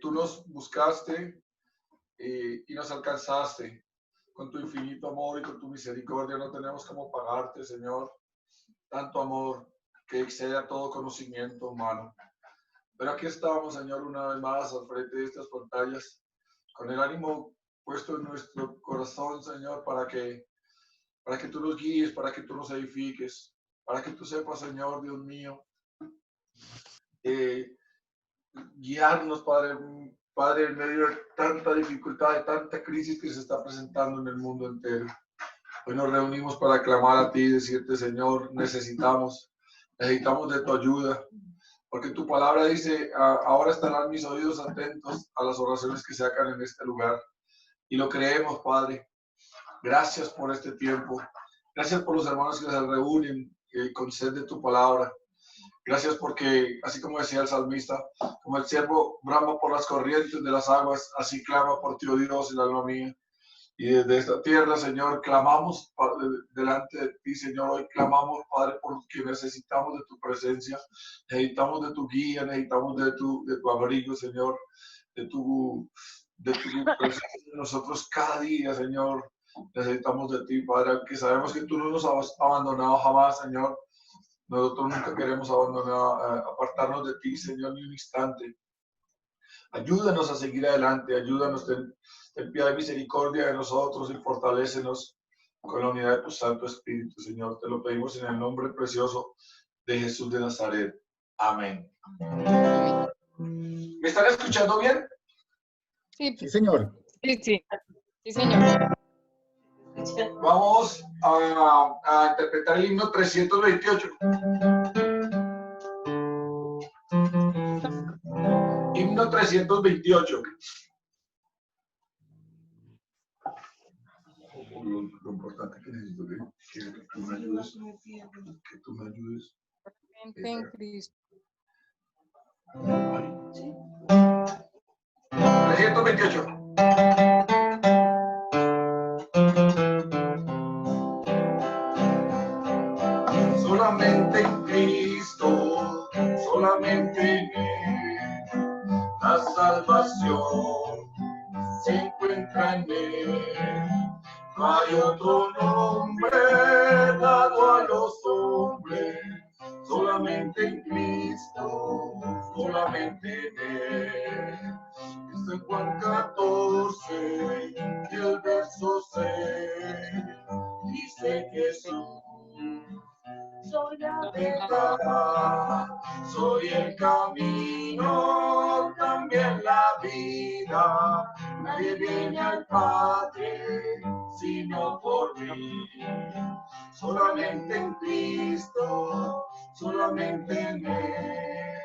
tú nos buscaste y nos alcanzaste con tu infinito amor y con tu misericordia. No tenemos cómo pagarte, Señor, tanto amor que excede a todo conocimiento humano. Pero aquí estamos, Señor, una vez más al frente de estas pantallas, con el ánimo puesto en nuestro corazón, Señor, para que tú nos guíes, para que tú nos edifiques, para que tú sepas, Señor, Dios mío, guiarnos, Padre, en medio de tanta dificultad, de tanta crisis que se está presentando en el mundo entero. Hoy nos reunimos para clamar a ti y decirte, Señor, necesitamos de tu ayuda, porque tu palabra dice, ahora estarán mis oídos atentos a las oraciones que se hagan en este lugar. Y lo creemos, Padre. Gracias por este tiempo. Gracias por los hermanos que se reúnen con sed de tu palabra. Gracias porque, así como decía el salmista, como el siervo brama por las corrientes de las aguas, así clama por ti, oh Dios, el alma mía. Y desde esta tierra, Señor, clamamos delante de ti, Señor. Hoy clamamos, Padre, porque necesitamos de tu presencia, necesitamos de tu guía, necesitamos de tu abrigo, Señor, de tu presencia en nosotros cada día, Señor. Necesitamos de ti, Padre, aunque sabemos que tú no nos has abandonado jamás, Señor. Nosotros nunca queremos abandonar, apartarnos de ti, Señor, ni un instante. Ayúdanos a seguir adelante, ayúdanos, ten piedad y misericordia de nosotros y fortalécenos con la unidad de tu Santo Espíritu, Señor. Te lo pedimos en el nombre precioso de Jesús de Nazaret. Amén. ¿Me están escuchando bien? Sí, Sí, señor. sí, señor. Vamos a interpretar el himno 328. Himno 328. Lo importante que necesito que tú me ayudes. Que tú me ayudes. En Cristo. 328. Solamente en Cristo, solamente en Él, la salvación se encuentra en Él. No hay otro nombre dado a los hombres, solamente en Cristo, solamente en Él. Es en Juan 14 y el verso 6 dice Jesús: soy la verdad, soy el camino, también la vida. Nadie viene al Padre sino por mí. Solamente en Cristo, solamente en Él,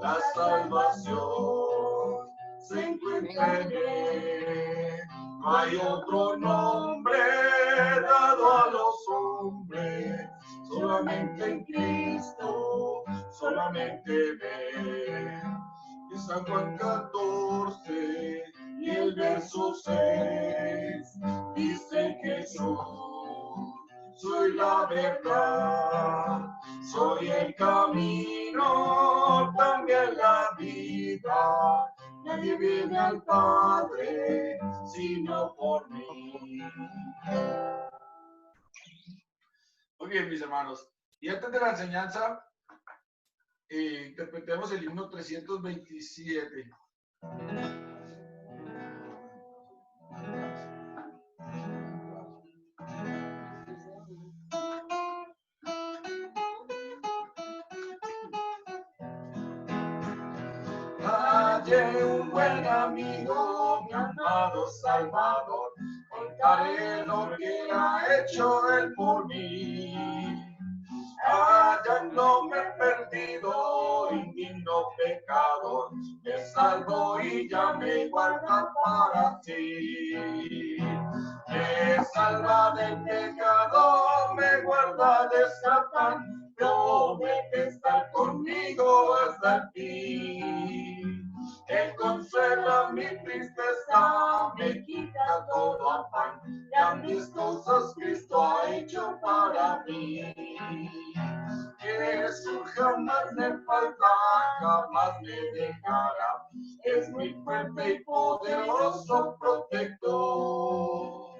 la salvación se encuentra en Él. No hay otro nombre dado a los hombres, solamente en Cristo, solamente en Él. Y San Juan 14 y el verso 6 dice Jesús: soy la verdad, soy el camino, también la vida. Nadie viene al Padre sino por mí. Muy bien, mis hermanos. Y antes de la enseñanza, interpretemos el himno 327. Hallé un buen amigo, mi amado Salvador, contaré lo que ha hecho él por mí. Hallándome perdido, indigno pecador, me salvó y ya me guarda para sí. Me salva del pecador, me guarda de Satán, promete estar conmigo hasta el fin. Él consuela mi tristeza, me quita todo afán, grandes cosas Cristo ha hecho para mí. Jesús jamás me falta, jamás me dejará. Es mi fuerte y poderoso protector.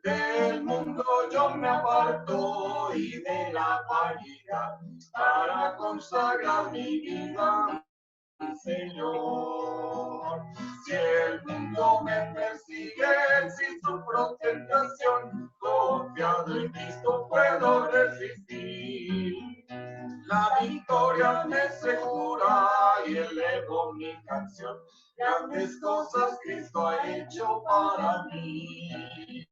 Del mundo yo me aparto y de la vanidad para consagrar mi vida al Señor. Si el mundo me persigue sin su protección, confiado en Cristo puedo resistir. La victoria me segura y elevo mi canción. Grandes cosas Cristo ha hecho para mí.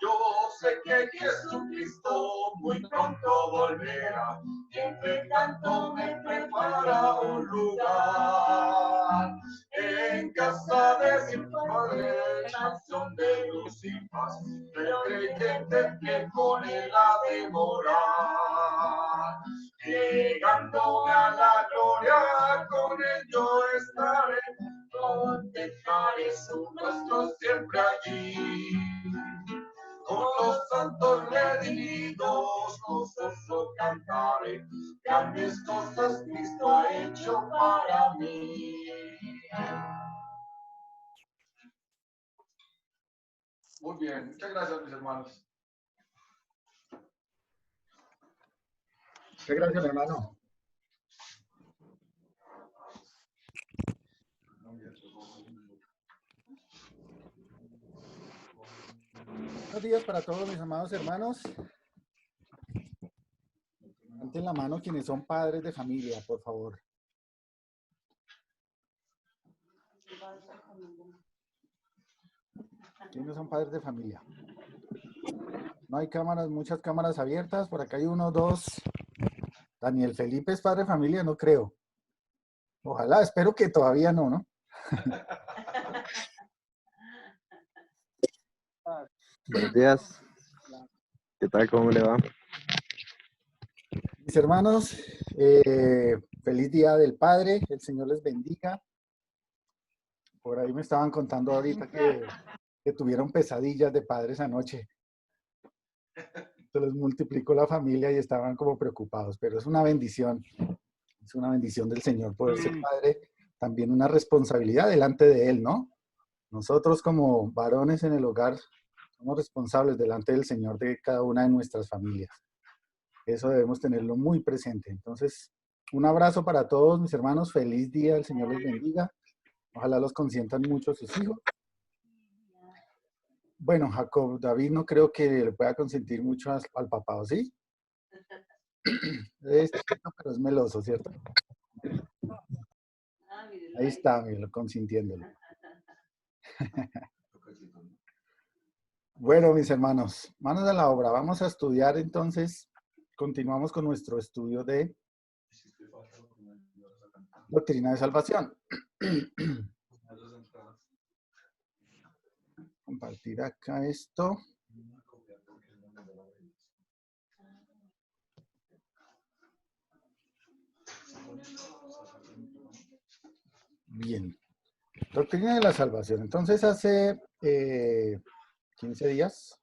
Yo sé que Jesucristo muy pronto volverá. Y entre tanto me prepara un lugar. En casa de mi Padre, mansión de luz y paz. El creyente que con él ha de morar. Llegándome a la gloria, con él yo estaré. Contemplaré su rostro siempre allí. Con los santos redimidos, gozoso cantaré. Grandes cosas Cristo ha hecho para mí. Muy bien, muchas gracias, mis hermanos. Muchas gracias, hermano. Buenos días para todos mis amados hermanos. Levanten la mano quienes son padres de familia, por favor. ¿Quiénes son padres de familia? No hay cámaras, muchas cámaras abiertas. Por acá hay uno, dos. Daniel Felipe es padre de familia, no creo. Ojalá, espero que todavía no, ¿no? Buenos días. ¿Qué tal? ¿Cómo le va? Mis hermanos, feliz Día del Padre, el Señor les bendiga. Por ahí me estaban contando ahorita que tuvieron pesadillas de padres anoche. Se les multiplicó la familia y estaban como preocupados, pero es una bendición del Señor poder ser padre, también una responsabilidad delante de Él, ¿no? Nosotros como varones en el hogar somos responsables delante del Señor de cada una de nuestras familias. Eso debemos tenerlo muy presente. Entonces, un abrazo para todos mis hermanos. Feliz día. El Señor les bendiga. Ojalá los consientan mucho sus hijos. Bueno, Jacob, David no creo que le pueda consentir mucho al papá, ¿o sí? Es chiquito, pero es meloso, ¿cierto? Ahí está, míralo, consintiéndolo. Bueno, mis hermanos, manos a la obra. Vamos a estudiar entonces. Continuamos con nuestro estudio de doctrina de salvación. Compartir acá esto. Bien. Doctrina de la salvación. Entonces hace 15 días.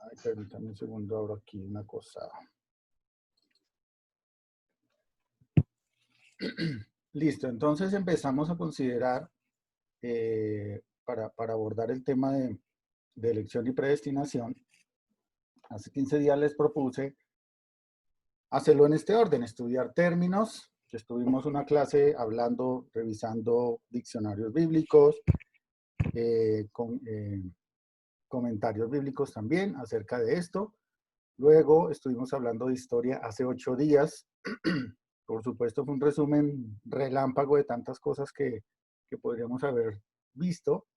Ay, permítame un segundo, abro aquí una cosa. Listo, entonces empezamos a considerar, para abordar el tema de elección y predestinación, hace 15 días les propuse hacerlo en este orden, estudiar términos, que estuvimos una clase hablando, revisando diccionarios bíblicos, comentarios bíblicos también acerca de esto. Luego estuvimos hablando de historia hace 8 días. Por supuesto, fue un resumen relámpago de tantas cosas que podríamos haber visto.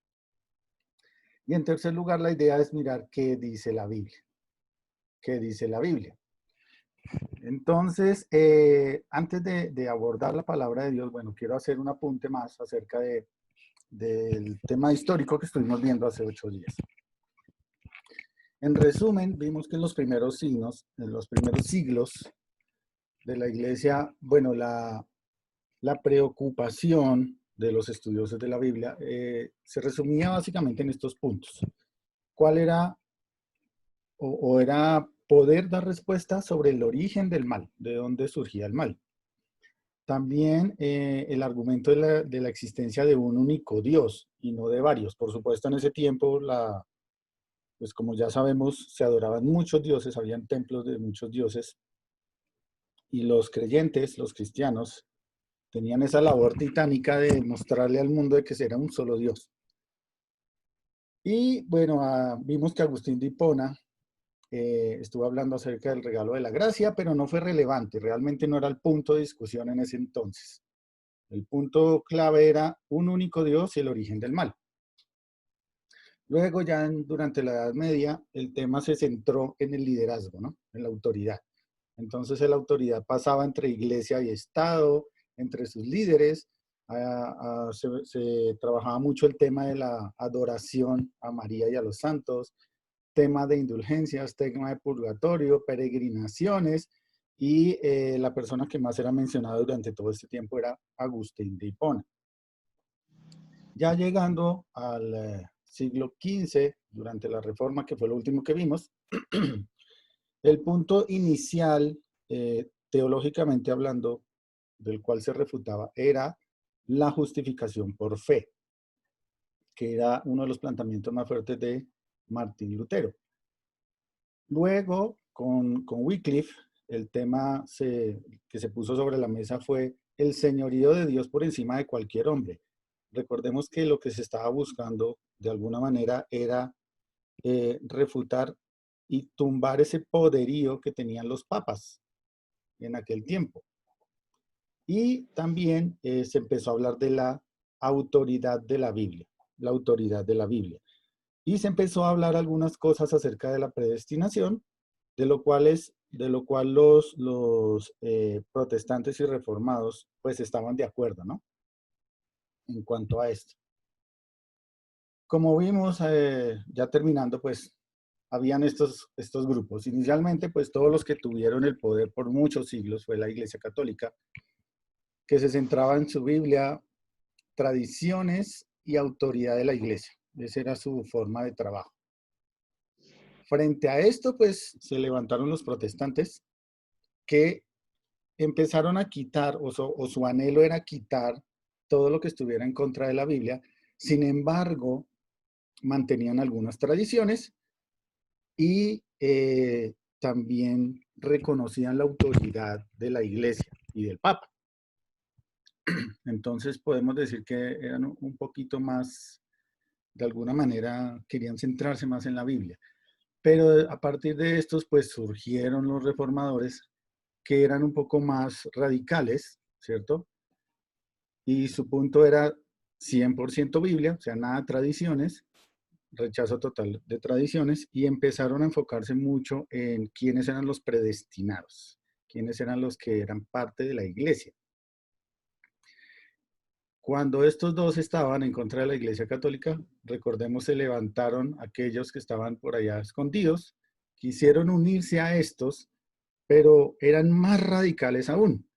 Y en tercer lugar, la idea es mirar qué dice la Biblia. ¿Qué dice la Biblia? Entonces, antes de abordar la palabra de Dios, bueno, quiero hacer un apunte más acerca del tema histórico que estuvimos viendo hace 8 días. En resumen, vimos que en los primeros siglos de la iglesia, bueno, la preocupación de los estudiosos de la Biblia se resumía básicamente en estos puntos. ¿Cuál era, o era poder dar respuesta sobre el origen del mal, de dónde surgía el mal. También el argumento de la existencia de un único Dios y no de varios. Por supuesto, en ese tiempo, pues como ya sabemos, se adoraban muchos dioses, habían templos de muchos dioses, y los creyentes, los cristianos, tenían esa labor titánica de mostrarle al mundo de que era un solo Dios. Y bueno, vimos que Agustín de Hipona estuvo hablando acerca del regalo de la gracia, pero no fue relevante, realmente no era el punto de discusión en ese entonces. El punto clave era un único Dios y el origen del mal. Luego ya durante la Edad Media el tema se centró en el liderazgo, ¿no? En la autoridad. Entonces la autoridad pasaba entre iglesia y Estado, entre sus líderes. Se trabajaba mucho el tema de la adoración a María y a los santos, tema de indulgencias, tema de purgatorio, peregrinaciones, y la persona que más era mencionada durante todo este tiempo era Agustín de Hipona. Ya llegando al siglo XV, durante la Reforma, que fue lo último que vimos, el punto inicial, teológicamente hablando, del cual se refutaba, era la justificación por fe, que era uno de los planteamientos más fuertes de Martín Lutero. Luego, con Wycliffe, el tema que se puso sobre la mesa fue el señorío de Dios por encima de cualquier hombre. Recordemos que lo que se estaba buscando, de alguna manera, era refutar y tumbar ese poderío que tenían los papas en aquel tiempo. Y también se empezó a hablar de la autoridad de la Biblia, la autoridad de la Biblia. Y se empezó a hablar algunas cosas acerca de la predestinación, de lo cual los protestantes y reformados pues estaban de acuerdo, ¿no? En cuanto a esto. Como vimos, ya terminando, pues habían estos grupos. Inicialmente, pues todos los que tuvieron el poder por muchos siglos fue la Iglesia Católica, que se centraba en su Biblia, tradiciones y autoridad de la Iglesia. Esa era su forma de trabajo. Frente a esto, pues se levantaron los protestantes, que empezaron a quitar, o su anhelo era quitar todo lo que estuviera en contra de la Biblia. Sin embargo, mantenían algunas tradiciones y también reconocían la autoridad de la Iglesia y del Papa. Entonces podemos decir que eran un poquito más, de alguna manera, querían centrarse más en la Biblia. Pero a partir de estos, pues surgieron los reformadores, que eran un poco más radicales, ¿cierto? Y su punto era 100% Biblia, o sea, nada tradiciones, rechazo total de tradiciones, y empezaron a enfocarse mucho en quiénes eran los predestinados, quiénes eran los que eran parte de la Iglesia. Cuando estos dos estaban en contra de la Iglesia Católica, recordemos, se levantaron aquellos que estaban por allá escondidos, quisieron unirse a estos, pero eran más radicales aún.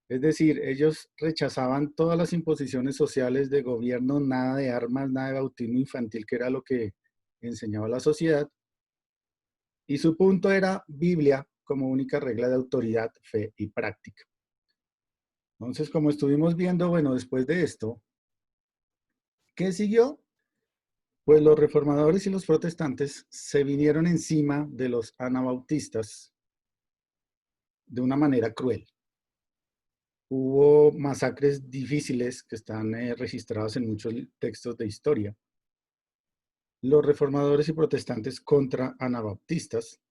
Es decir, ellos rechazaban todas las imposiciones sociales de gobierno, nada de armas, nada de bautismo infantil, que era lo que enseñaba la sociedad. Y su punto era Biblia como única regla de autoridad, fe y práctica. Entonces, como estuvimos viendo, bueno, después de esto, ¿qué siguió? Pues los reformadores y los protestantes se vinieron encima de los anabautistas de una manera cruel. Hubo masacres difíciles que están registradas en muchos textos de historia. Los reformadores y protestantes contra anabautistas,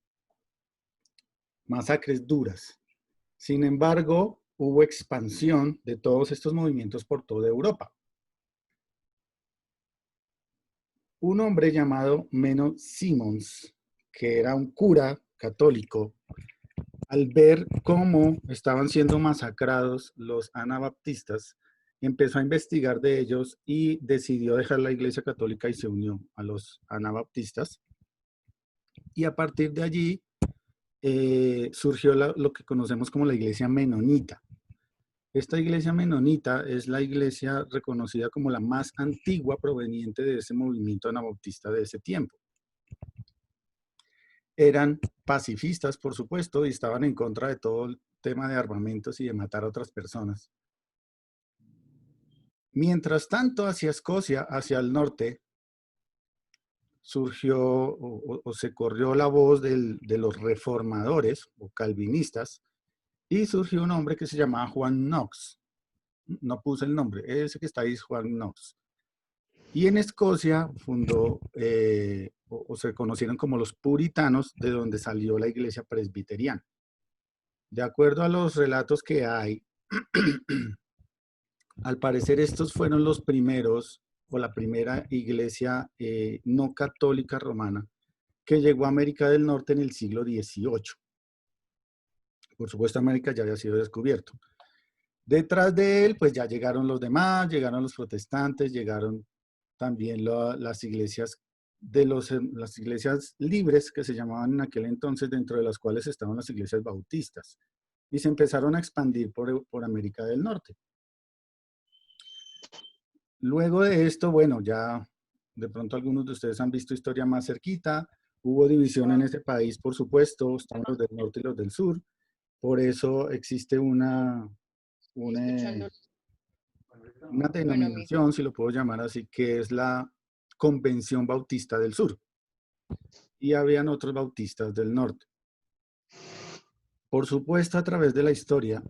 masacres duras. Sin embargo, hubo expansión de todos estos movimientos por toda Europa. Un hombre llamado Menno Simons, que era un cura católico, al ver cómo estaban siendo masacrados los anabaptistas, empezó a investigar de ellos y decidió dejar la Iglesia Católica y se unió a los anabaptistas. Y a partir de allí surgió lo que conocemos como la Iglesia Menonita. Esta Iglesia Menonita es la iglesia reconocida como la más antigua proveniente de ese movimiento anabaptista de ese tiempo. eran pacifistas, por supuesto, y estaban en contra de todo el tema de armamentos y de matar a otras personas. Mientras tanto, hacia Escocia, hacia el norte, surgió o se corrió la voz de los reformadores o calvinistas y surgió un hombre que se llamaba Juan Knox. No puse el nombre, ese que está ahí es Juan Knox. Y en Escocia fundó, o se conocieron como los puritanos, de donde salió la iglesia presbiteriana. De acuerdo a los relatos que hay, al parecer estos fueron los primeros, o la primera iglesia no católica romana que llegó a América del Norte en el siglo XVIII. Por supuesto, América ya había sido descubierto. Detrás de él, pues ya llegaron los demás, llegaron los protestantes, llegaron también las iglesias las iglesias libres que se llamaban en aquel entonces, dentro de las cuales estaban las iglesias bautistas, y se empezaron a expandir por América del Norte. Luego de esto, bueno, ya de pronto algunos de ustedes han visto historia más cerquita, hubo división en ese país, por supuesto, están los del norte y los del sur, por eso existe una denominación, si lo puedo llamar así, que es la Convención Bautista del Sur. Y habían otros bautistas del norte. Por supuesto, a través de la historia,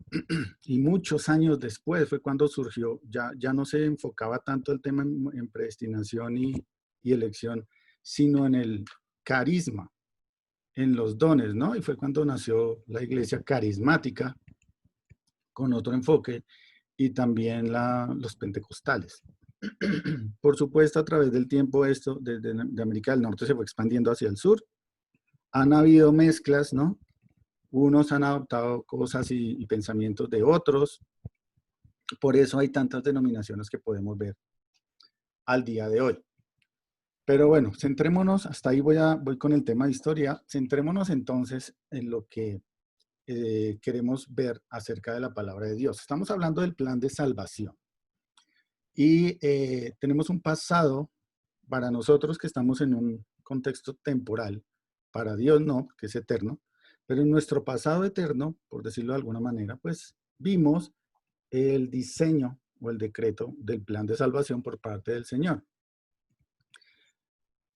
y muchos años después fue cuando surgió, ya no se enfocaba tanto el tema en predestinación y elección, sino en el carisma, en los dones, ¿no? Y fue cuando nació la iglesia carismática, con otro enfoque, y también los pentecostales. Por supuesto, a través del tiempo esto de América del Norte se fue expandiendo hacia el sur. Han habido mezclas, ¿no? Unos han adoptado cosas y pensamientos de otros. Por eso hay tantas denominaciones que podemos ver al día de hoy. Pero bueno, centrémonos, hasta ahí voy con el tema de historia. Centrémonos entonces en lo que queremos ver acerca de la palabra de Dios. Estamos hablando del plan de salvación. Y tenemos un pasado para nosotros que estamos en un contexto temporal, para Dios no, que es eterno, pero en nuestro pasado eterno, por decirlo de alguna manera, pues vimos el diseño o el decreto del plan de salvación por parte del Señor.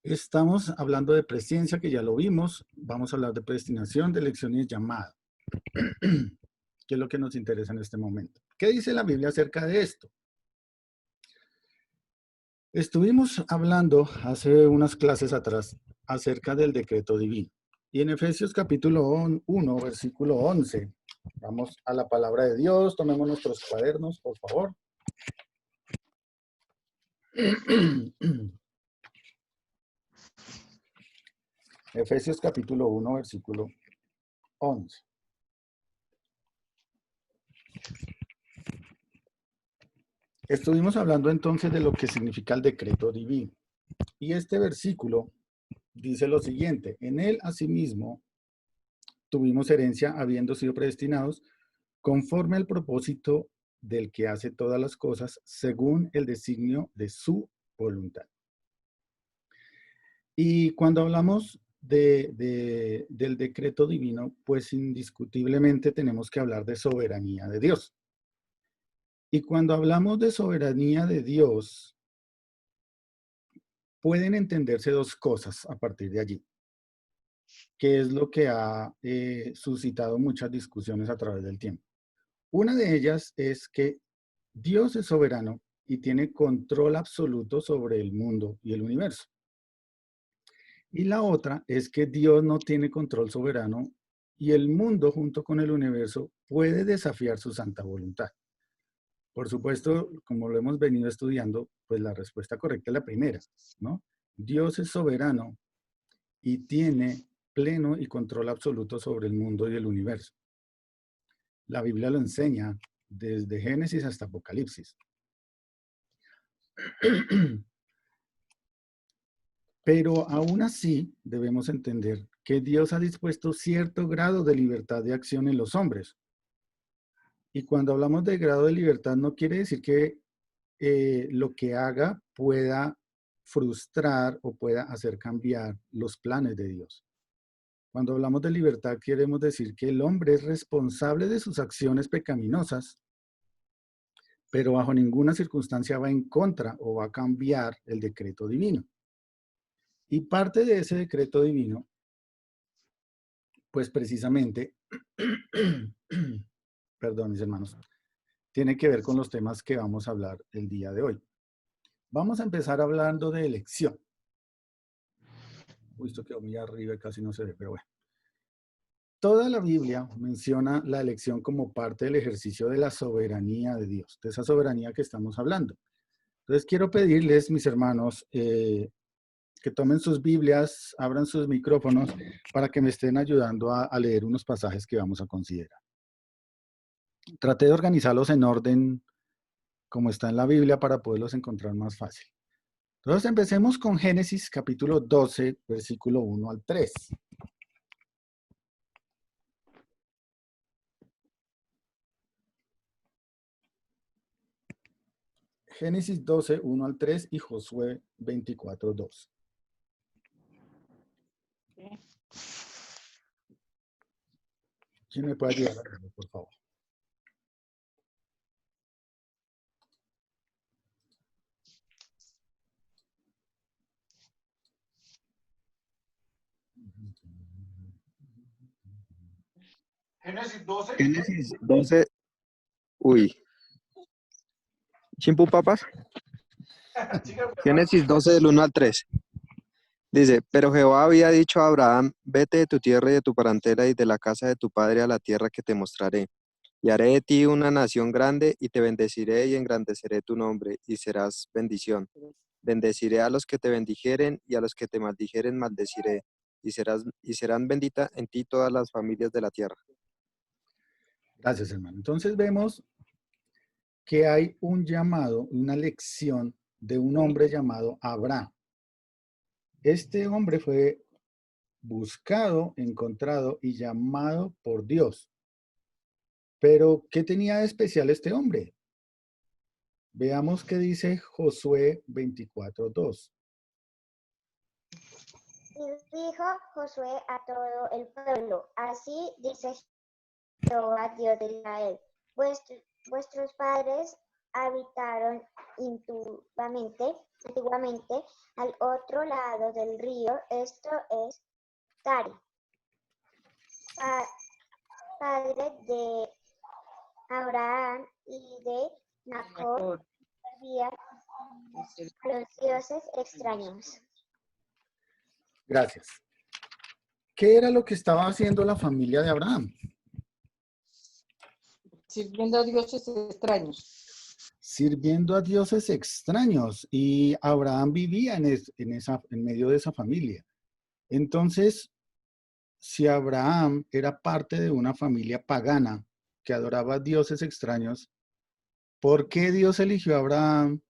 Estamos hablando de presciencia, que ya lo vimos, vamos a hablar de predestinación, de elección y llamado, que es lo que nos interesa en este momento. ¿Qué dice la Biblia acerca de esto? Estuvimos hablando hace unas clases atrás acerca del decreto divino. Y en Efesios capítulo 1, versículo 11, vamos a la palabra de Dios, tomemos nuestros cuadernos, por favor. Efesios capítulo 1, versículo 11. Estuvimos hablando entonces de lo que significa el decreto divino. Y este versículo dice lo siguiente: en él asimismo tuvimos herencia habiendo sido predestinados conforme al propósito del que hace todas las cosas según el designio de su voluntad. Y cuando hablamos del decreto divino, pues indiscutiblemente tenemos que hablar de soberanía de Dios. Y cuando hablamos de soberanía de Dios, pueden entenderse dos cosas a partir de allí, que es lo que ha suscitado muchas discusiones a través del tiempo. Una de ellas es que Dios es soberano y tiene control absoluto sobre el mundo y el universo. Y la otra es que Dios no tiene control soberano y el mundo junto con el universo puede desafiar su santa voluntad. Por supuesto, como lo hemos venido estudiando, pues la respuesta correcta es la primera, ¿no? Dios es soberano y tiene pleno y control absoluto sobre el mundo y el universo. La Biblia lo enseña desde Génesis hasta Apocalipsis. Pero aún así debemos entender que Dios ha dispuesto cierto grado de libertad de acción en los hombres. Y cuando hablamos de grado de libertad no quiere decir que lo que haga pueda frustrar o pueda hacer cambiar los planes de Dios. Cuando hablamos de libertad, queremos decir que el hombre es responsable de sus acciones pecaminosas, pero bajo ninguna circunstancia va en contra o va a cambiar el decreto divino. Y parte de ese decreto divino, pues precisamente, perdón mis hermanos, tiene que ver con los temas que vamos a hablar el día de hoy. Vamos a empezar hablando de elección. Uy, esto quedó muy arriba y casi no se ve, pero bueno. Toda la Biblia menciona la elección como parte del ejercicio de la soberanía de Dios, de esa soberanía que estamos hablando. Entonces quiero pedirles, mis hermanos, que tomen sus Biblias, abran sus micrófonos para que me estén ayudando a leer unos pasajes que vamos a considerar. Traté de organizarlos en orden como está en la Biblia para poderlos encontrar más fácil. Entonces empecemos con Génesis capítulo 12, versículo 1 al 3. Génesis 12, 1 al 3 y Josué 24, 2. ¿Quién me puede ayudar a leerlo, por favor? Génesis 12. Génesis 12, uy, chimpu papas. Génesis 12 del 1 al 3. Dice, pero Jehová había dicho a Abraham, vete de tu tierra y de tu parentela y de la casa de tu padre a la tierra que te mostraré. Y haré de ti una nación grande y te bendeciré y engrandeceré tu nombre y serás bendición. Bendeciré a los que te bendijeren y a los que te maldijeren maldeciré. Y serán benditas en ti todas las familias de la tierra. Gracias, hermano. Entonces vemos que hay un llamado, una lección de un hombre llamado Abraham. Este hombre fue buscado, encontrado y llamado por Dios. Pero, ¿qué tenía de especial este hombre? Veamos qué dice Josué 24:2. Y dijo Josué a todo el pueblo, así dice Jehová, Dios de Israel, vuestros padres habitaron antiguamente al otro lado del río, esto es Tari, padre de Abraham y de Nacor, servía a los dioses extraños. Gracias. ¿Qué era lo que estaba haciendo la familia de Abraham? Sirviendo a dioses extraños. Sirviendo a dioses extraños. Y Abraham vivía en medio de esa familia. Entonces, si Abraham era parte de una familia pagana que adoraba a dioses extraños, ¿por qué Dios eligió a Abraham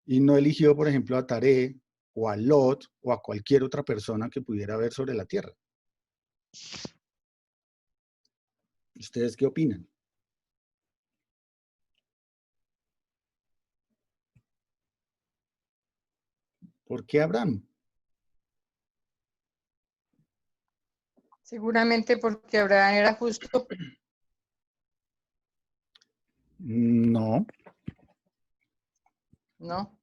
y no eligió, por ejemplo, a Taré o a Lot o a cualquier otra persona que pudiera haber sobre la tierra? ¿Ustedes qué opinan? ¿Por qué Abraham? Seguramente porque Abraham era justo. No. ¿No?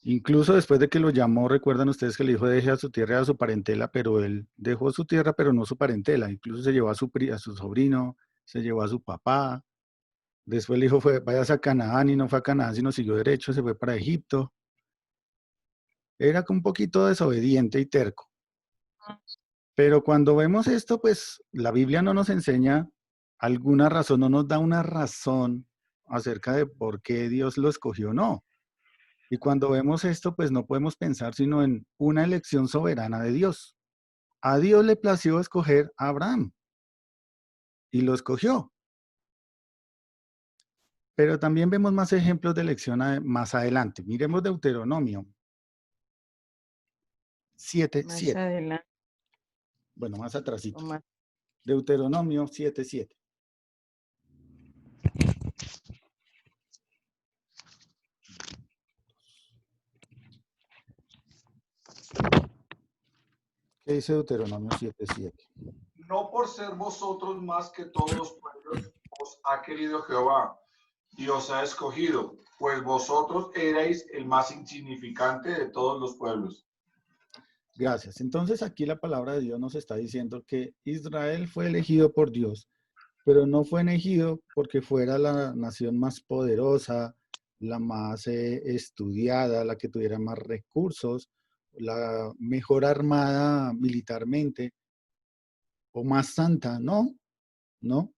Incluso después de que lo llamó, recuerdan ustedes que le dijo deje a su tierra y a su parentela, pero él dejó su tierra, pero no su parentela. Incluso se llevó a su sobrino, se llevó a su papá. Después le dijo, vayas a Canaán y no fue a Canaán, sino siguió derecho, se fue para Egipto. Era un poquito desobediente y terco. Pero cuando vemos esto, pues la Biblia no nos enseña alguna razón, no nos da una razón acerca de por qué Dios lo escogió o no. Y cuando vemos esto, pues no podemos pensar sino en una elección soberana de Dios. A Dios le plació escoger a Abraham y lo escogió. Pero también vemos más ejemplos de elección más adelante. Miremos Deuteronomio 7:7. Más adelante. Bueno, más atrásito. Más. Deuteronomio 7:7. ¿Qué dice Deuteronomio 7:7? No por ser vosotros más que todos los pueblos, os ha querido Jehová y os ha escogido, pues vosotros erais el más insignificante de todos los pueblos. Gracias. Entonces aquí la palabra de Dios nos está diciendo que Israel fue elegido por Dios, pero no fue elegido porque fuera la nación más poderosa, la más estudiada, la que tuviera más recursos, la mejor armada militarmente o más santa. No, no.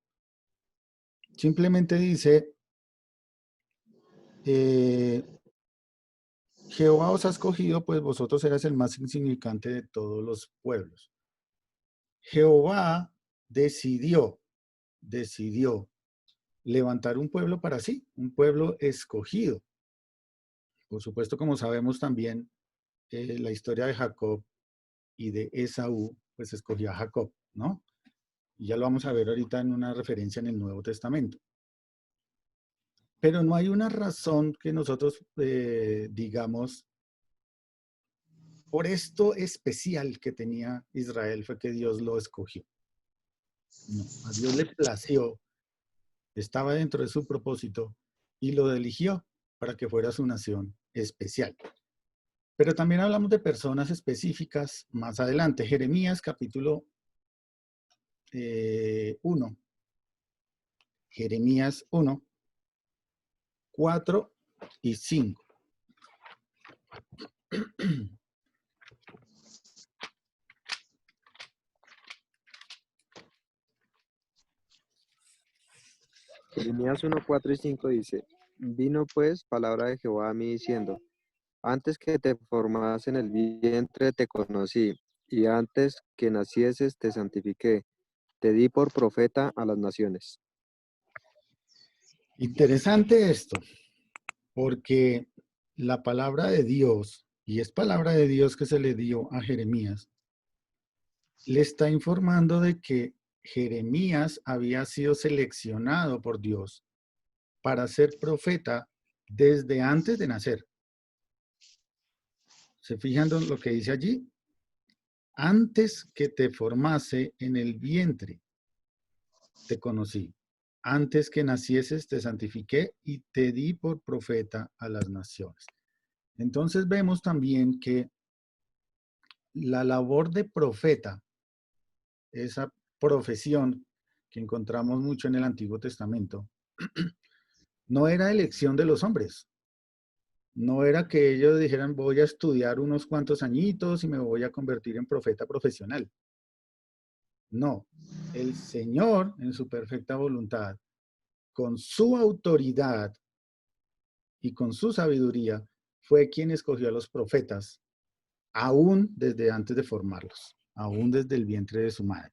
Simplemente dice, Jehová os ha escogido, pues vosotros eras el más insignificante de todos los pueblos. Jehová decidió levantar un pueblo para sí, un pueblo escogido. Por supuesto, como sabemos también, la historia de Jacob y de Esaú, pues escogió a Jacob, ¿no? Y ya lo vamos a ver ahorita en una referencia en el Nuevo Testamento. Pero no hay una razón que nosotros digamos, por esto especial que tenía Israel fue que Dios lo escogió. No, a Dios le plació, estaba dentro de su propósito y lo eligió para que fuera su nación especial. Pero también hablamos de personas específicas más adelante. Jeremías capítulo 1. Jeremías 1, 4 y 5. Jeremías 1, 4 y 5 dice, vino pues palabra de Jehová a mí diciendo, antes que te formase en el vientre te conocí, y antes que nacieses te santifiqué, te di por profeta a las naciones. Interesante esto, porque la palabra de Dios, y es palabra de Dios que se le dio a Jeremías, le está informando de que Jeremías había sido seleccionado por Dios para ser profeta desde antes de nacer. ¿Se fijan en lo que dice allí? Antes que te formase en el vientre, te conocí. Antes que nacieses, te santifiqué y te di por profeta a las naciones. Entonces vemos también que la labor de profeta, esa profesión que encontramos mucho en el Antiguo Testamento, no era elección de los hombres. No era que ellos dijeran, voy a estudiar unos cuantos añitos y me voy a convertir en profeta profesional. No, el Señor, en su perfecta voluntad, con su autoridad y con su sabiduría, fue quien escogió a los profetas, aún desde antes de formarlos, aún desde el vientre de su madre.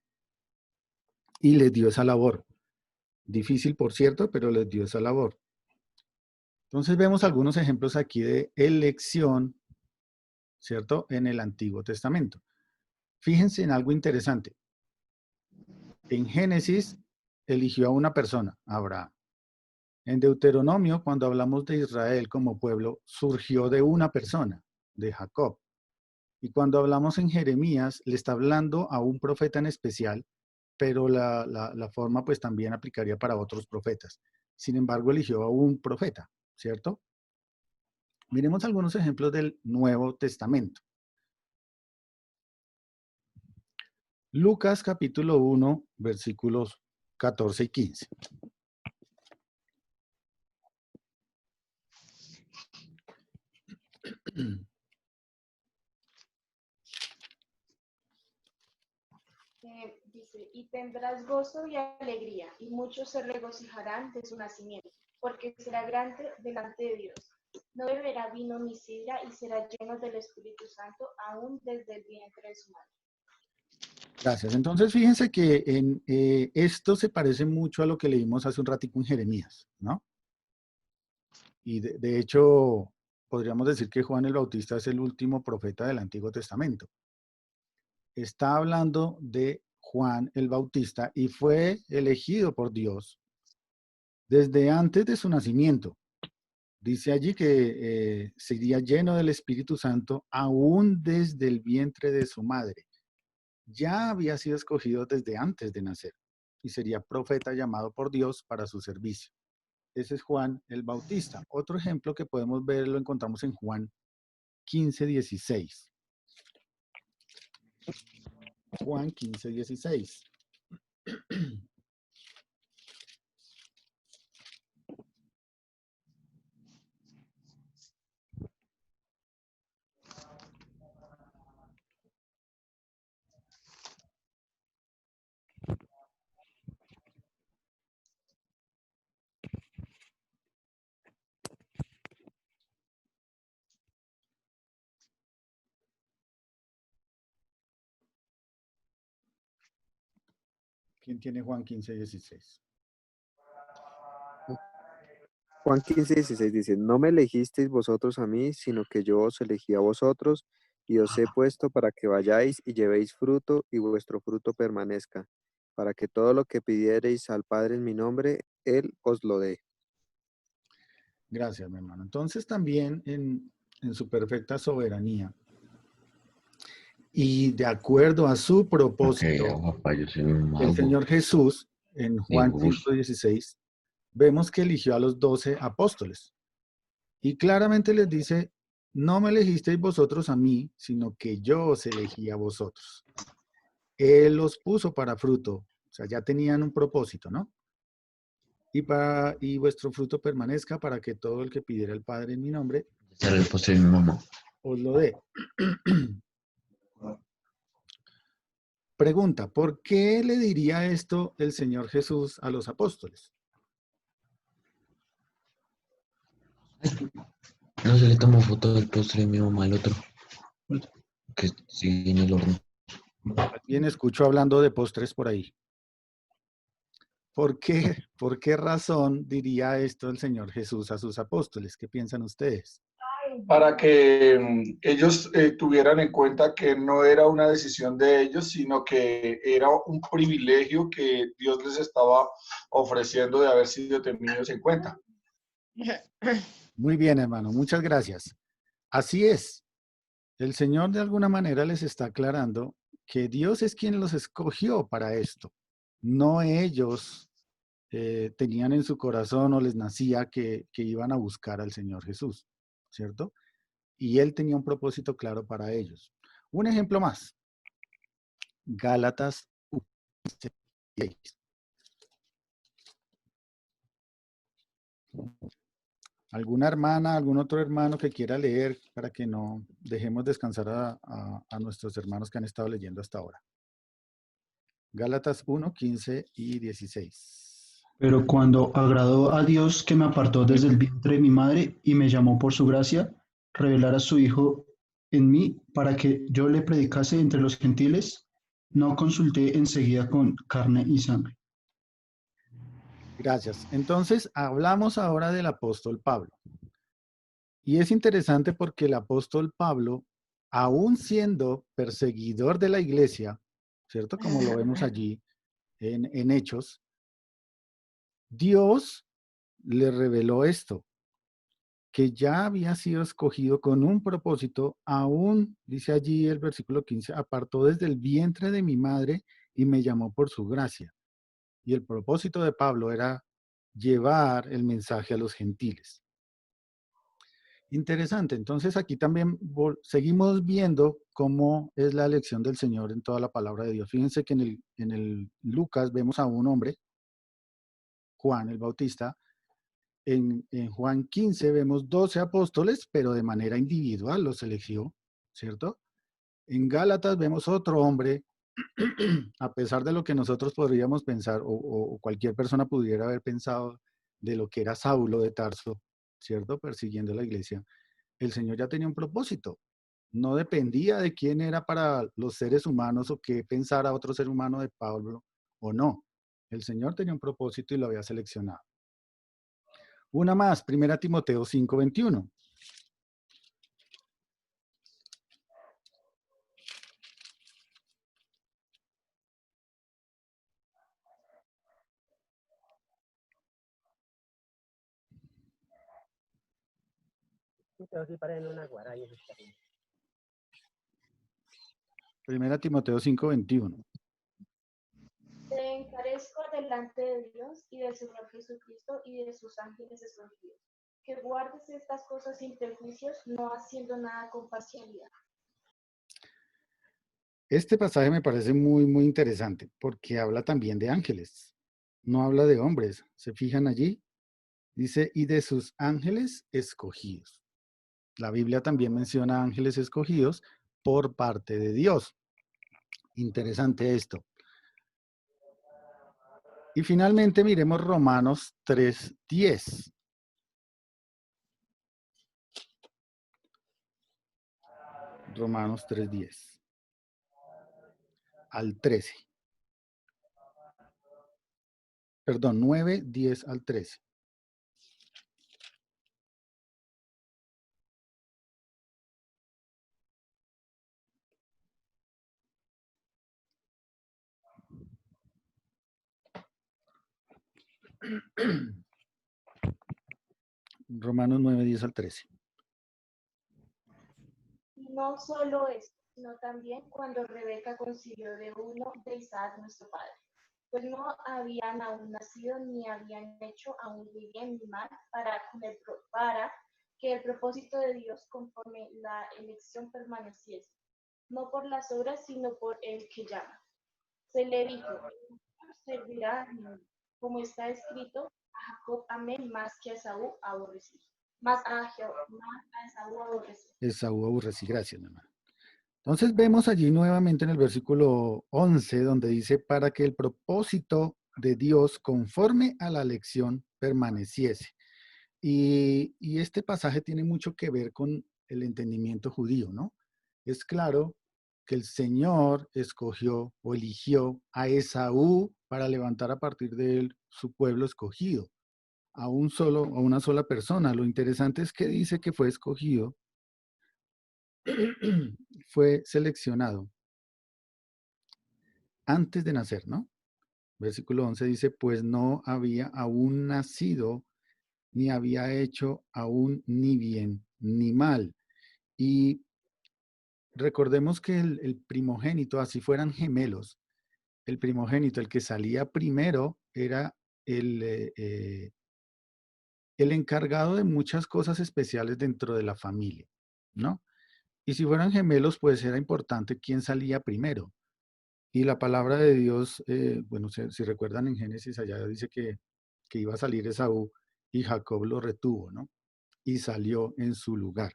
Y les dio esa labor. Difícil, por cierto, pero les dio esa labor. Entonces vemos algunos ejemplos aquí de elección, ¿cierto? En el Antiguo Testamento. Fíjense en algo interesante. En Génesis eligió a una persona, Abraham. En Deuteronomio, cuando hablamos de Israel como pueblo, surgió de una persona, de Jacob. Y cuando hablamos en Jeremías, le está hablando a un profeta en especial, pero la forma pues también aplicaría para otros profetas. Sin embargo, eligió a un profeta, ¿cierto? Miremos algunos ejemplos del Nuevo Testamento. Lucas capítulo 1, versículos 14 y 15. Dice, y tendrás gozo y alegría, y muchos se regocijarán de su nacimiento, porque será grande delante de Dios. No beberá vino ni sidra, y será lleno del Espíritu Santo, aún desde el vientre de su madre. Gracias. Entonces, fíjense que esto se parece mucho a lo que leímos hace un ratico en Jeremías, ¿no? Y de hecho, podríamos decir que Juan el Bautista es el último profeta del Antiguo Testamento. Está hablando de Juan el Bautista y fue elegido por Dios desde antes de su nacimiento. Dice allí que sería lleno del Espíritu Santo aún desde el vientre de su madre. ya había sido escogido desde antes de nacer y sería profeta llamado por Dios para su servicio. Ese es Juan el Bautista. Otro ejemplo que podemos ver lo encontramos en Juan 15:16. Juan 15:16. ¿Quién tiene Juan 15:16? Juan 15:16 dice, no me elegisteis vosotros a mí, sino que yo os elegí a vosotros y os he puesto para que vayáis y llevéis fruto y vuestro fruto permanezca, para que todo lo que pidiereis al Padre en mi nombre, Él os lo dé. Gracias, mi hermano. Entonces también en su perfecta soberanía y de acuerdo a su Ok, propósito, papá, yo soy un el mago. Señor Jesús, en Me Juan gusta. 5:16, vemos que eligió a los 12 apóstoles. Y claramente les dice, no me elegisteis vosotros a mí, sino que yo os elegí a vosotros. Él los puso para fruto, o sea, ya tenían un propósito, ¿no? Y vuestro fruto permanezca para que todo el que pidiera al Padre en mi nombre Ese era el postre de mi mamá. os lo dé. Pregunta, ¿por qué le diría esto el Señor Jesús a los apóstoles? No se le tomó foto del postre de mi mamá al otro, que sigue en el horno. Alguien escucho hablando de postres por ahí. ¿Por qué razón diría esto el Señor Jesús a sus apóstoles? ¿Qué piensan ustedes? Para que ellos tuvieran en cuenta que no era una decisión de ellos, sino que era un privilegio que Dios les estaba ofreciendo de haber sido tenidos en cuenta. Muy bien, hermano, muchas gracias. Así es. El Señor de alguna manera les está aclarando que Dios es quien los escogió para esto. No ellos tenían en su corazón o les nacía que iban a buscar al Señor Jesús, ¿cierto? Y Él tenía un propósito claro para ellos. Un ejemplo más, Gálatas 1:6. ¿Alguna hermana, algún otro hermano que quiera leer para que no dejemos descansar a nuestros hermanos que han estado leyendo hasta ahora? Gálatas 1:15 y 16. Pero cuando agradó a Dios que me apartó desde el vientre de mi madre y me llamó por su gracia, revelar a su Hijo en mí para que yo le predicase entre los gentiles, no consulté enseguida con carne y sangre. Gracias. Entonces, hablamos ahora del apóstol Pablo. Y es interesante porque el apóstol Pablo, aún siendo perseguidor de la iglesia, ¿cierto? Como lo vemos allí en Hechos, Dios le reveló esto, que ya había sido escogido con un propósito, aún, dice allí el versículo 15, apartó desde el vientre de mi madre y me llamó por su gracia. Y el propósito de Pablo era llevar el mensaje a los gentiles. Interesante. Entonces aquí también seguimos viendo cómo es la elección del Señor en toda la palabra de Dios. Fíjense que en el Lucas vemos a un hombre, Juan el Bautista. En Juan 15 vemos 12 apóstoles, pero de manera individual los eligió, ¿cierto? En Gálatas vemos otro hombre, a pesar de lo que nosotros podríamos pensar, o cualquier persona pudiera haber pensado de lo que era Saulo de Tarso, ¿cierto? Persiguiendo la iglesia. El Señor ya tenía un propósito. No dependía de quién era para los seres humanos o qué pensara otro ser humano de Pablo o no. El Señor tenía un propósito y lo había seleccionado. Una más, 1 Timoteo 5:21. Primera Timoteo 5:21. Te encarezco delante de Dios y del Señor Jesucristo y de sus ángeles escogidos, que guardes estas cosas sin prejuicios, no haciendo nada con parcialidad. Este pasaje me parece muy, muy interesante porque habla también de ángeles. No habla de hombres. ¿Se fijan allí? Dice, y de sus ángeles escogidos. La Biblia también menciona ángeles escogidos por parte de Dios. Interesante esto. Y finalmente miremos Romanos 3:10. Romanos 3:10 al 13. Perdón, 9:10 al 13. Romanos 9:10 al 13. No solo esto, sino también cuando Rebeca concibió de uno de Isaac nuestro padre, pues no habían aún nacido ni habían hecho aún ni bien ni mal para que el propósito de Dios conforme la elección permaneciese, no por las obras, sino por el que llama. Se le dijo, servirá, como está escrito, a Jacob amé más que a Esaú aborrecí. Más a Esaú aborrecí. Esaú aborrecí, gracias, mi hermano. Entonces vemos allí nuevamente en el versículo 11 donde dice, para que el propósito de Dios conforme a la elección permaneciese. Y este pasaje tiene mucho que ver con el entendimiento judío, ¿no? Es claro que el Señor escogió o eligió a Esaú para levantar a partir de él su pueblo escogido, a una sola persona. Lo interesante es que dice que fue escogido, fue seleccionado antes de nacer, ¿no? Versículo 11 dice, pues no había aún nacido, ni había hecho aún ni bien ni mal. Y recordemos que el primogénito, así fueran gemelos, el primogénito, el que salía primero, era el encargado de muchas cosas especiales dentro de la familia, ¿no? Y si fueran gemelos, pues era importante quién salía primero. Y la palabra de Dios, bueno, si recuerdan en Génesis, allá dice que iba a salir Esaú y Jacob lo retuvo, ¿no? Y salió en su lugar.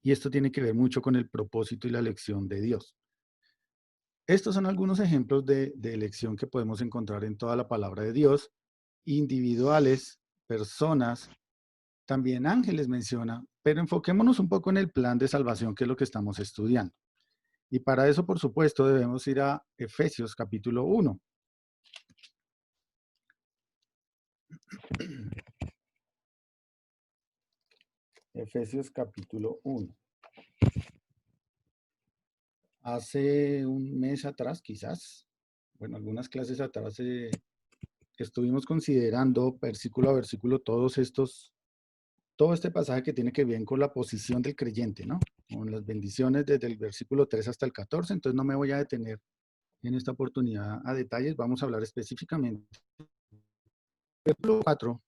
Y esto tiene que ver mucho con el propósito y la elección de Dios. Estos son algunos ejemplos de elección que podemos encontrar en toda la palabra de Dios, individuales, personas, también ángeles menciona, pero enfoquémonos un poco en el plan de salvación, que es lo que estamos estudiando. Y para eso, por supuesto, debemos ir a Efesios capítulo 1. Efesios capítulo 1. Hace un mes atrás, quizás, bueno, algunas clases atrás, estuvimos considerando versículo a versículo todo este pasaje que tiene que ver con la posición del creyente, ¿no? Con las bendiciones desde el versículo 3 hasta el 14, entonces no me voy a detener en esta oportunidad a detalles, vamos a hablar específicamente. Versículo 4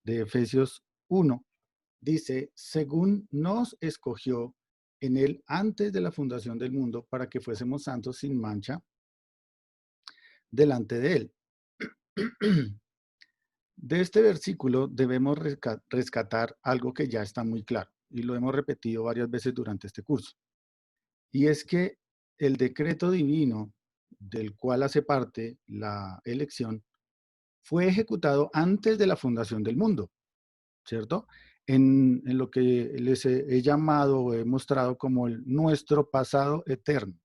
de Efesios 1 dice, según nos escogió en él antes de la fundación del mundo para que fuésemos santos sin mancha delante de él. De este versículo debemos rescatar algo que ya está muy claro y lo hemos repetido varias veces durante este curso. Y es que el decreto divino del cual hace parte la elección fue ejecutado antes de la fundación del mundo, ¿cierto? En lo que les he llamado o he mostrado como nuestro pasado eterno.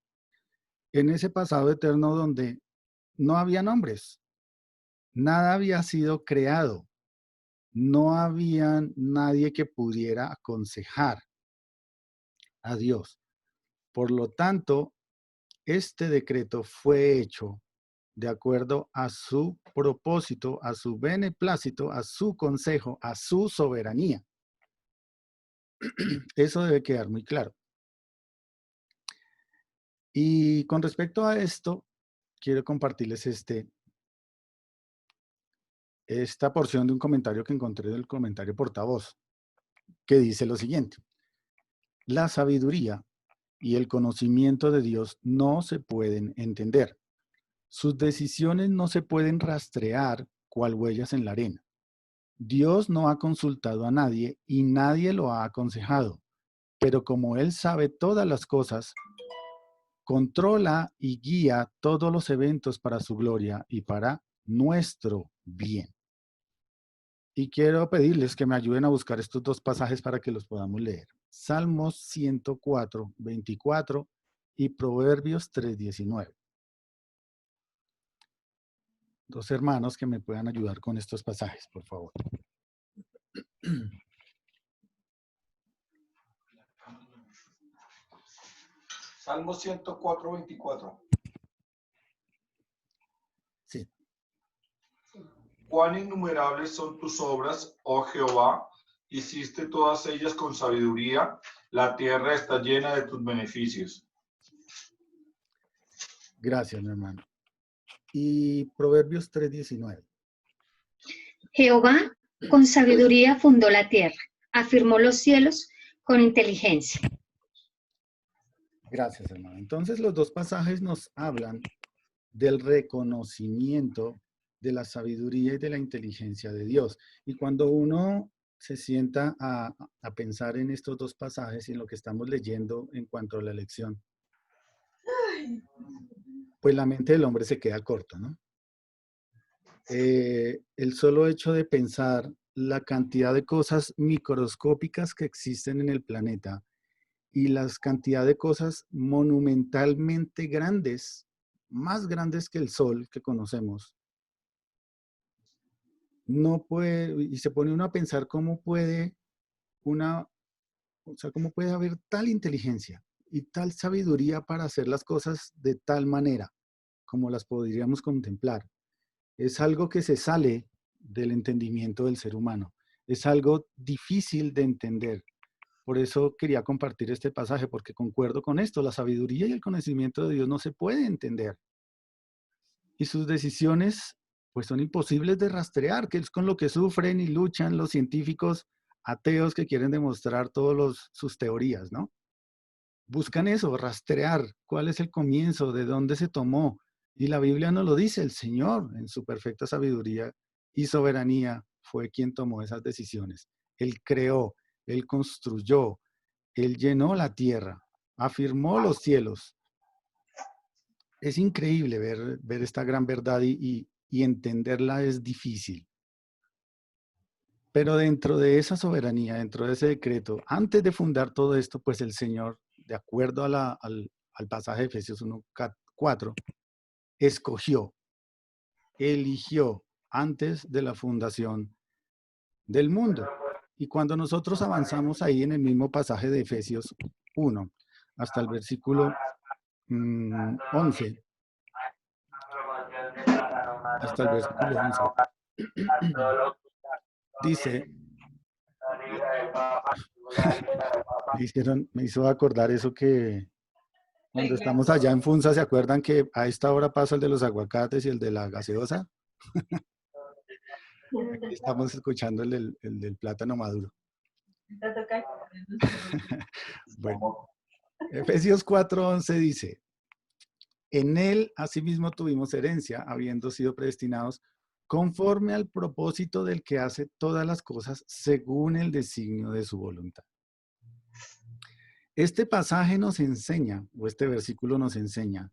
En ese pasado eterno donde no había nombres, nada había sido creado, no había nadie que pudiera aconsejar a Dios. Por lo tanto, este decreto fue hecho de acuerdo a su propósito, a su beneplácito, a su consejo, a su soberanía. Eso debe quedar muy claro. Y con respecto a esto, quiero compartirles esta porción de un comentario que encontré del comentario portavoz, que dice lo siguiente: la sabiduría y el conocimiento de Dios no se pueden entender. Sus decisiones no se pueden rastrear cual huellas en la arena. Dios no ha consultado a nadie y nadie lo ha aconsejado, pero como Él sabe todas las cosas, controla y guía todos los eventos para su gloria y para nuestro bien. Y quiero pedirles que me ayuden a buscar estos dos pasajes para que los podamos leer. Salmos 104, 24 y Proverbios 3, 19. Dos hermanos que me puedan ayudar con estos pasajes, por favor. Salmo 104, 24. Sí. Cuán innumerables son tus obras, oh Jehová, hiciste todas ellas con sabiduría, la tierra está llena de tus beneficios. Gracias, mi hermano. Y Proverbios 3, 19. Jehová con sabiduría fundó la tierra, afirmó los cielos con inteligencia. Gracias, hermano. Entonces, los dos pasajes nos hablan del reconocimiento de la sabiduría y de la inteligencia de Dios. Y cuando uno se sienta a pensar en estos dos pasajes y en lo que estamos leyendo en cuanto a la lección, pues la mente del hombre se queda corta, ¿no? El solo hecho de pensar la cantidad de cosas microscópicas que existen en el planeta y las cantidad de cosas monumentalmente grandes, más grandes que el Sol que conocemos, no puede, y se pone uno a pensar cómo puede cómo puede haber tal inteligencia y tal sabiduría para hacer las cosas de tal manera como las podríamos contemplar. Es algo que se sale del entendimiento del ser humano. Es algo difícil de entender. Por eso quería compartir este pasaje, porque concuerdo con esto. La sabiduría y el conocimiento de Dios no se puede entender. Y sus decisiones, pues, son imposibles de rastrear, que es con lo que sufren y luchan los científicos ateos que quieren demostrar todas sus teorías, ¿no? Buscan eso, rastrear cuál es el comienzo, de dónde se tomó. Y la Biblia nos lo dice: el Señor, en su perfecta sabiduría y soberanía, fue quien tomó esas decisiones. Él creó, Él construyó, Él llenó la tierra, afirmó los cielos. Es increíble ver esta gran verdad y entenderla es difícil. Pero dentro de esa soberanía, dentro de ese decreto, antes de fundar todo esto, pues el Señor, de acuerdo al pasaje de Efesios 1:4, escogió, eligió antes de la fundación del mundo. Y cuando nosotros avanzamos ahí en el mismo pasaje de Efesios 1 hasta el versículo 11, hasta el versículo 11, dice, me hizo acordar eso que cuando estamos allá en Funza, ¿se acuerdan que a esta hora pasa el de los aguacates y el de la gaseosa? Aquí estamos escuchando el del plátano maduro. Bueno, Efesios 4:11 dice: en él asimismo tuvimos herencia, habiendo sido predestinados conforme al propósito del que hace todas las cosas según el designio de su voluntad. Este pasaje nos enseña, o este versículo nos enseña,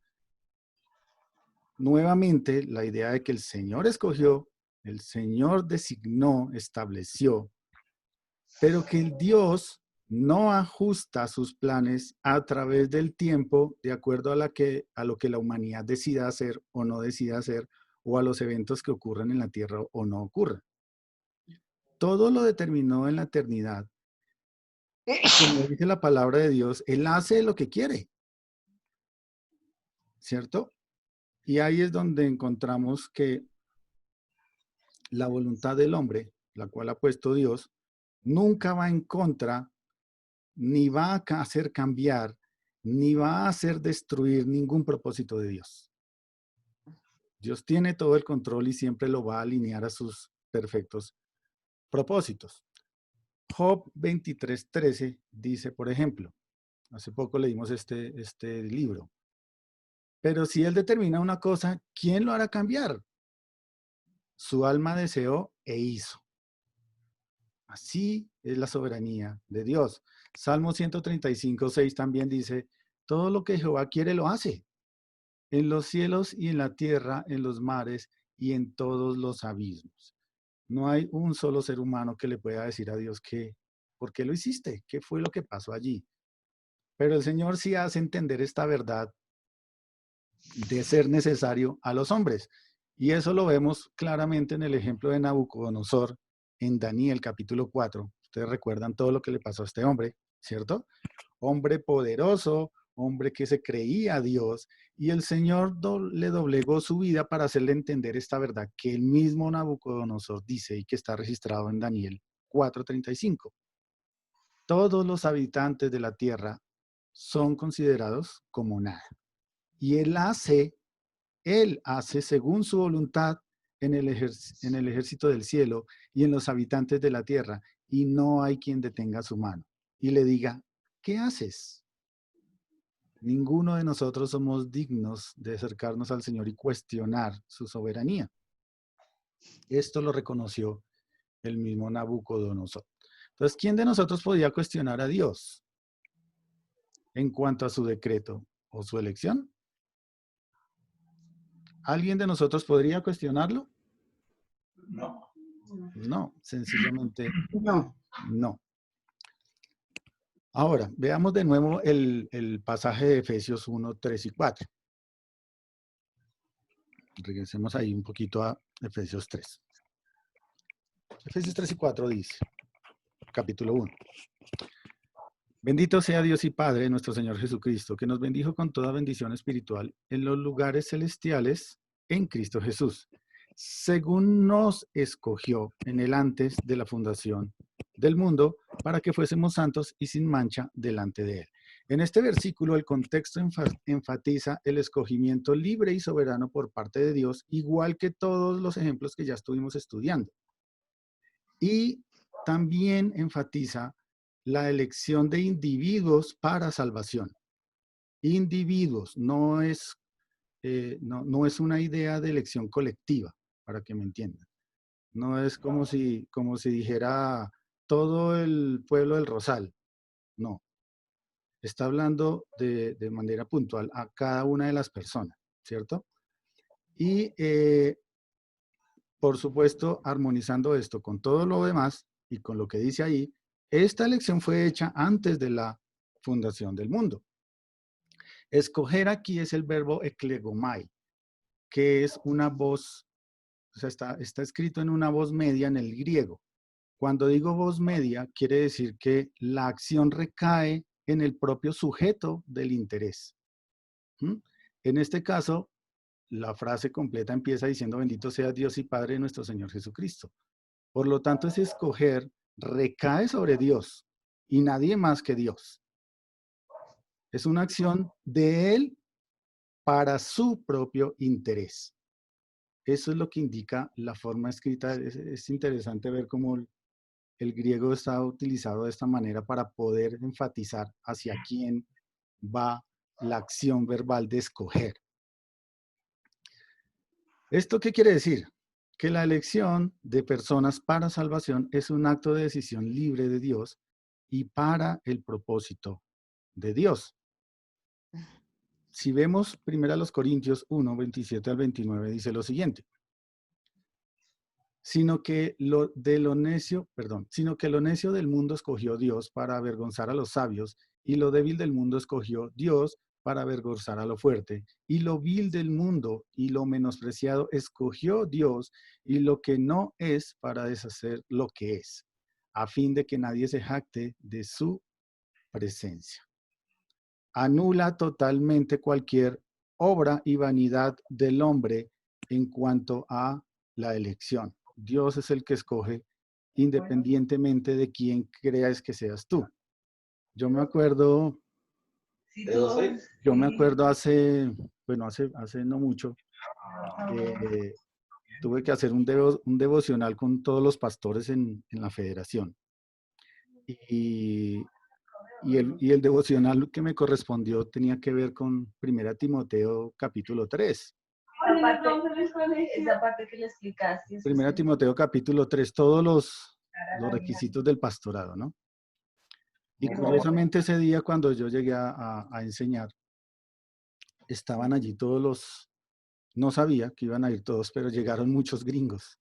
nuevamente la idea de que el Señor escogió, el Señor designó, estableció, pero que el Dios no ajusta sus planes a través del tiempo de acuerdo a lo que la humanidad decida hacer o no decida hacer, o a los eventos que ocurren en la tierra o no ocurren. Todo lo determinó en la eternidad. Como dice la palabra de Dios, Él hace lo que quiere, ¿cierto? Y ahí es donde encontramos que la voluntad del hombre, la cual ha puesto Dios, nunca va en contra ni va a hacer cambiar ni va a hacer destruir ningún propósito de Dios. Dios tiene todo el control y siempre lo va a alinear a sus perfectos propósitos. Job 23:13 dice, por ejemplo, hace poco leímos este libro, pero si Él determina una cosa, ¿quién lo hará cambiar? Su alma deseó e hizo. Así es la soberanía de Dios. Salmo 135:6 también dice, todo lo que Jehová quiere lo hace, en los cielos y en la tierra, en los mares y en todos los abismos. No hay un solo ser humano que le pueda decir a Dios ¿por qué lo hiciste? ¿Qué fue lo que pasó allí? Pero el Señor sí hace entender esta verdad de ser necesario a los hombres. Y eso lo vemos claramente en el ejemplo de Nabucodonosor en Daniel capítulo 4. Ustedes recuerdan todo lo que le pasó a este hombre, ¿cierto? Hombre poderoso, hombre que se creía Dios, y el Señor le doblegó su vida para hacerle entender esta verdad que el mismo Nabucodonosor dice y que está registrado en Daniel 4:35. Todos los habitantes de la tierra son considerados como nada. Y Él hace según su voluntad en el ejército del cielo y en los habitantes de la tierra, y no hay quien detenga su mano y le diga, ¿qué haces? Ninguno de nosotros somos dignos de acercarnos al Señor y cuestionar su soberanía. Esto lo reconoció el mismo Nabucodonosor. Entonces, ¿quién de nosotros podía cuestionar a Dios en cuanto a su decreto o su elección? ¿Alguien de nosotros podría cuestionarlo? No. No, sencillamente No. no. Ahora, veamos de nuevo el pasaje de Efesios 1, 3 y 4. Regresemos ahí un poquito a Efesios 3. Efesios 3 y 4 dice, capítulo 1. Bendito sea Dios y Padre de nuestro Señor Jesucristo, que nos bendijo con toda bendición espiritual en los lugares celestiales en Cristo Jesús, según nos escogió en el antes de la fundación del mundo, para que fuésemos santos y sin mancha delante de Él. En este versículo, el contexto enfatiza el escogimiento libre y soberano por parte de Dios, igual que todos los ejemplos que ya estuvimos estudiando. Y también enfatiza la elección de individuos para salvación. Individuos, no es una idea de elección colectiva, para que me entiendan. No es como si dijera todo el pueblo del Rosal. No. Está hablando de manera puntual a cada una de las personas, ¿cierto? Y, por supuesto, armonizando esto con todo lo demás y con lo que dice ahí, esta elección fue hecha antes de la fundación del mundo. Escoger aquí es el verbo eklegomai, que es una voz, o sea, está escrito en una voz media en el griego. Cuando digo voz media, quiere decir que la acción recae en el propio sujeto del interés. En este caso, la frase completa empieza diciendo, bendito sea Dios y Padre de nuestro Señor Jesucristo. Por lo tanto, ese escoger recae sobre Dios y nadie más que Dios. Es una acción de Él para su propio interés. Eso es lo que indica la forma escrita. Es interesante ver cómo el griego está utilizado de esta manera para poder enfatizar hacia quién va la acción verbal de escoger. ¿Esto qué quiere decir? Que la elección de personas para salvación es un acto de decisión libre de Dios y para el propósito de Dios. Si vemos 1 Corintios 1, 27 al 29, dice lo siguiente. Sino que lo necio del mundo escogió Dios para avergonzar a los sabios, y lo débil del mundo escogió Dios para avergonzar a lo fuerte, y lo vil del mundo y lo menospreciado escogió Dios, y lo que no es para deshacer lo que es, a fin de que nadie se jacte de su presencia. Anula totalmente cualquier obra y vanidad del hombre en cuanto a la elección. Dios es el que escoge independientemente de quién creas que seas tú. Yo me acuerdo Yo me acuerdo hace no mucho, tuve que hacer un devocional con todos los pastores en la federación. Y el devocional que me correspondió tenía que ver con 1 Timoteo capítulo 3. Esa parte que le explicaste. 1 Timoteo capítulo 3, todos los requisitos del pastorado, ¿no? Y curiosamente ese día cuando yo llegué a enseñar, estaban allí todos los, no sabía que iban a ir todos, pero llegaron muchos gringos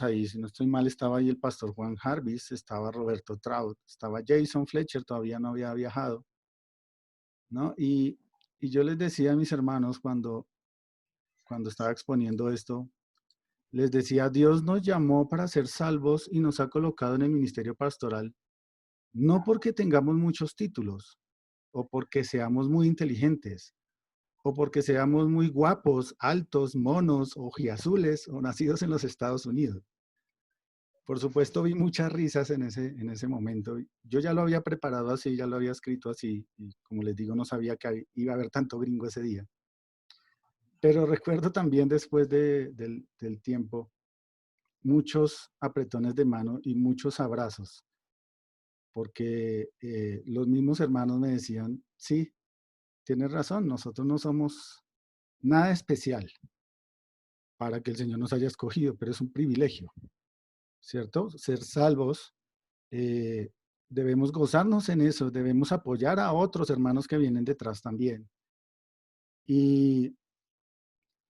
ahí. Si no estoy mal, estaba ahí el pastor Juan Jarvis, estaba Roberto Trout, estaba Jason Fletcher, todavía no había viajado, ¿no? Y yo les decía a mis hermanos cuando estaba exponiendo esto, les decía, Dios nos llamó para ser salvos y nos ha colocado en el ministerio pastoral, no porque tengamos muchos títulos, o porque seamos muy inteligentes, o porque seamos muy guapos, altos, monos, ojiazules, o nacidos en los Estados Unidos. Por supuesto, vi muchas risas en ese momento. Yo ya lo había preparado así, ya lo había escrito así, y como les digo, no sabía que iba a haber tanto gringo ese día. Pero recuerdo también después del tiempo, muchos apretones de mano y muchos abrazos, porque los mismos hermanos me decían, sí, tienes razón, nosotros no somos nada especial para que el Señor nos haya escogido, pero es un privilegio, ¿cierto? Ser salvos, debemos gozarnos en eso, debemos apoyar a otros hermanos que vienen detrás también. Y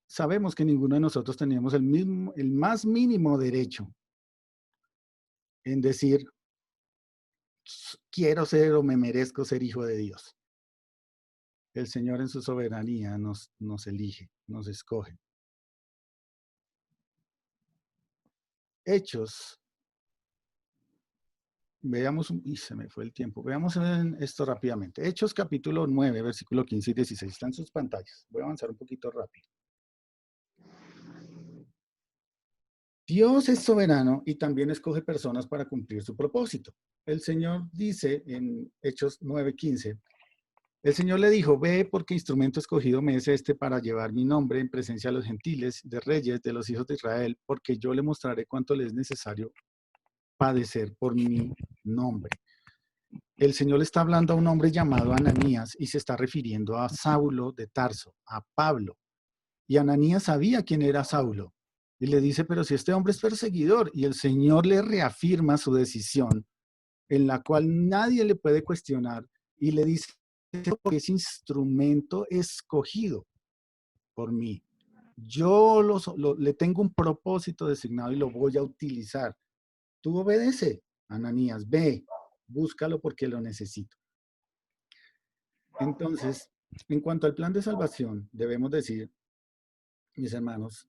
sabemos que ninguno de nosotros teníamos el más mínimo derecho en decir, quiero ser o me merezco ser hijo de Dios. El Señor en su soberanía nos elige, nos escoge. Hechos. Veamos, se me fue el tiempo. Veamos esto rápidamente. Hechos capítulo 9, versículo 15 y 16. Están en sus pantallas. Voy a avanzar un poquito rápido. Dios es soberano y también escoge personas para cumplir su propósito. El Señor dice en Hechos 9:15, el Señor le dijo, ve porque instrumento escogido me es este para llevar mi nombre en presencia de los gentiles, de reyes, de los hijos de Israel, porque yo le mostraré cuánto le es necesario padecer por mi nombre. El Señor le está hablando a un hombre llamado Ananías y se está refiriendo a Saulo de Tarso, a Pablo. Y Ananías sabía quién era Saulo. Y le dice, pero si este hombre es perseguidor, y el Señor le reafirma su decisión, en la cual nadie le puede cuestionar, y le dice, porque es instrumento escogido por mí. Yo le tengo un propósito designado y lo voy a utilizar. Tú obedece, Ananías, ve, búscalo porque lo necesito. Entonces, en cuanto al plan de salvación, debemos decir, mis hermanos,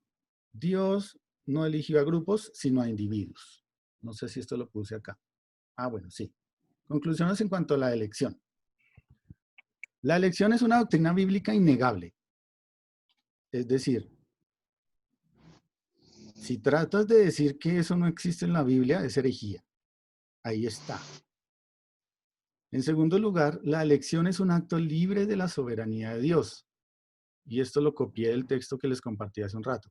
Dios no eligió a grupos, sino a individuos. No sé si esto lo puse acá. Bueno, sí. Conclusiones en cuanto a la elección. La elección es una doctrina bíblica innegable. Es decir, si tratas de decir que eso no existe en la Biblia, es herejía. Ahí está. En segundo lugar, la elección es un acto libre de la soberanía de Dios. Y esto lo copié del texto que les compartí hace un rato.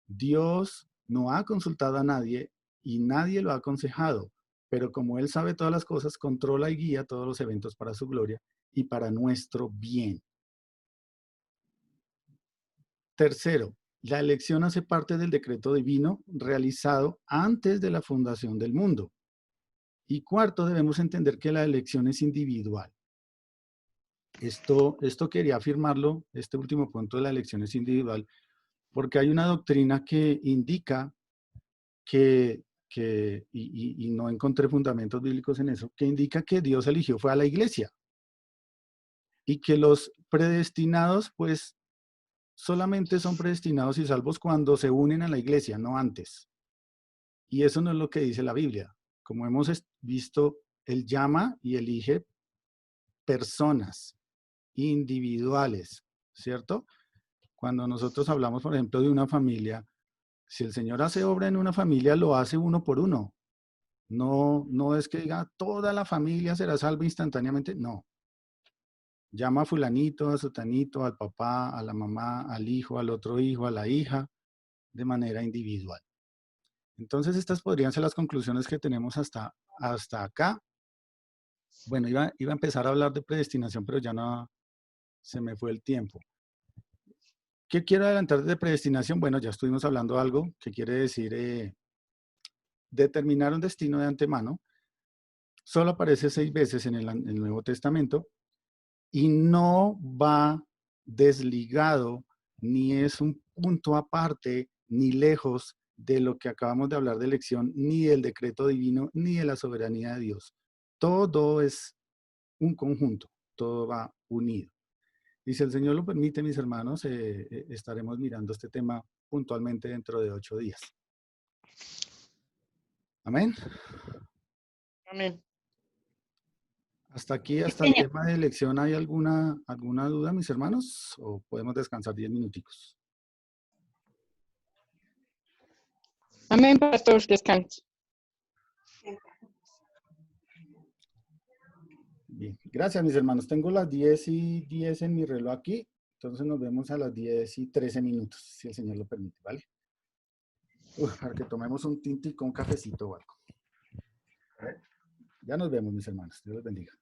Dios no ha consultado a nadie y nadie lo ha aconsejado, pero como Él sabe todas las cosas, controla y guía todos los eventos para su gloria y para nuestro bien. Tercero, la elección hace parte del decreto divino realizado antes de la fundación del mundo. Y cuarto, debemos entender que la elección es individual. Esto quería afirmarlo, este último punto de la elección es individual, porque hay una doctrina que indica y no encontré fundamentos bíblicos en eso, que indica que Dios eligió fue a la iglesia y que los predestinados pues solamente son predestinados y salvos cuando se unen a la iglesia, no antes. Y eso no es lo que dice la Biblia. Como hemos visto, Él llama y elige personas individuales, ¿cierto? Cuando nosotros hablamos, por ejemplo, de una familia, si el Señor hace obra en una familia, lo hace uno por uno. No es que diga toda la familia será salva instantáneamente, no. llama a fulanito, a sutanito, al papá, a la mamá, al hijo, al otro hijo, a la hija, de manera individual. Entonces, estas podrían ser las conclusiones que tenemos hasta acá. Bueno, iba a empezar a hablar de predestinación, pero ya no se me fue el tiempo. ¿Qué quiero adelantar de predestinación? Bueno, ya estuvimos hablando algo que quiere decir determinar un destino de antemano. Solo aparece 6 veces en el Nuevo Testamento y no va desligado, ni es un punto aparte, ni lejos de lo que acabamos de hablar de elección, ni del decreto divino, ni de la soberanía de Dios. Todo es un conjunto, todo va unido. Y si el Señor lo permite, mis hermanos, estaremos mirando este tema puntualmente dentro de 8 días. Amén. Amén. Hasta aquí, hasta el tema de elección, ¿hay alguna duda, mis hermanos? ¿O podemos descansar 10 minuticos? Amén, pastor, descanso. Bien, gracias, mis hermanos. Tengo las 10:10 en mi reloj aquí, entonces nos vemos a las 10:13 minutos, si el Señor lo permite, ¿vale? Para que tomemos un tinto y con un cafecito o algo. Ya nos vemos, mis hermanos. Dios los bendiga.